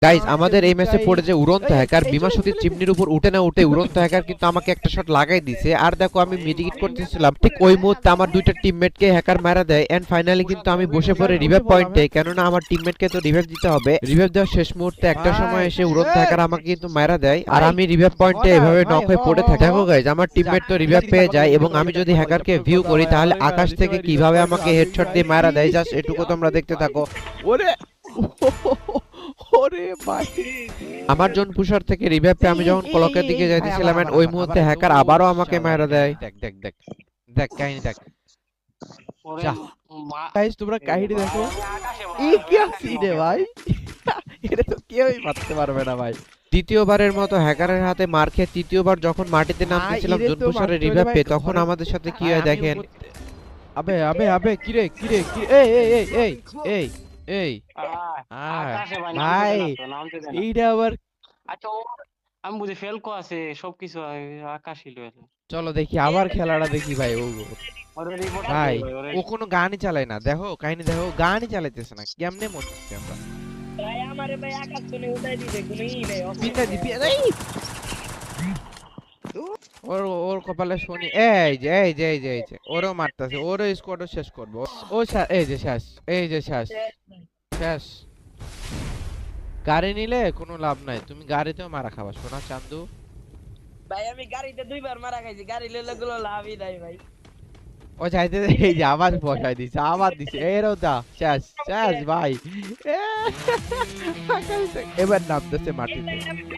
Guys আমাদের এই ম্যাচে পড়ে যে উড়ন্ত হ্যাকার বিমাসতির চিমনির উপর উঠে না উঠে উড়ন্ত হ্যাকার কিন্তু আমাকে একটা শট লাগাই দিছে। আর দেখো আমি মিডিকেট করতেছিলাম, ঠিক ওই মুহূর্তে আমার দুইটা টিমমেটকে হ্যাকার মারা দেয়। এন্ড ফাইনালি কিন্তু আমি বসে পড়ে রিভাইভ পয়েন্টে, কেননা আমার টিমমেটকে তো রিভাইভ দিতে হবে। রিভাইভ দেওয়ার শেষ মুহূর্তে একটা সময় এসে উড়ন্ত হ্যাকার আমাকে কিন্তু মারা দেয়, আর আমি রিভাইভ পয়েন্টে এভাবে নক হয়ে পড়ে থাকি। দেখো গাইস আমার টিমমেট তো রিভাইভ পেয়ে যায়, এবং আমি যদি হ্যাকারকে ভিউ করি তাহলে আকাশ থেকে কিভাবে আমাকে হেডশট দিয়ে মারা দেয় জাস্ট এটুকু তোমরা দেখতে থাকো। ওরে ওরে ভাই, আমার জন পুশার থেকে রিভাইভ পেয়ে আমি যখন ক্লকের দিকে যাইতেছিলাম এন্ড ওই মুহূর্তে হ্যাকার আবারও আমাকে মারা দেয়। দেখ দেখ দেখ দেখ কাহিনী দেখ। যা গাইস তোমরা কাহিনী দেখো, এই কি সিনে ভাই, এটা তো কেউই মারতে পারবে না ভাই। দ্বিতীয়বারের মতো হ্যাকারের হাতে মার খেয়ে তৃতীয়বার যখন মাটিতে নামতেছিলাম জন পুশারের রিভাইভ পেয়ে, তখন আমাদের সাথে কি হয় দেখেন। আবে আবে আবে কিরে কিরে কি, এই এই এই এই এই এই আকাশে ভাই ভাই নামতে দেন না। এইটা আবার। আচ্ছা আমি বুঝি ফেলকো আছে সবকিছু আকাশই লয়ে। চলো দেখি আবার খেলাটা দেখি ভাই। ও ওরে রিপোর্ট আছে ভাই ভাই ওরে। ও কোনো গানই চালায় না, দেখো কাহিনী দেখো, গানই চালাইতেছে না, কেমনে মরতেছি আমরা। ভাই আমারে ভাই আকাশ কোণে উঠাই দিছে কোনই নাই পিন্ডা দি এই ওর ওর কপালে শনি। এই যে এই যে এই যে এই যে ওরও মারতাছে, ওরও স্কোয়াডও শেষ করবো। ও এই যে শেষ, এই যে শেষ শেষ। গাড়ি নিলে কোনো লাভ নাই, তুমি গাড়িতেও মারা খাবা সোনা চান্দু। ভাই আমি গাড়িতে দুইবার মারা খাইছি, গাড়ি লইলে গুলো লাভই নাই ভাই। ও চাইতে এই যে আবার বসাই দিছে, আবার দিছে, এরও দা শেষ শেষ ভাই। এবার নামতেছে মাটিতে।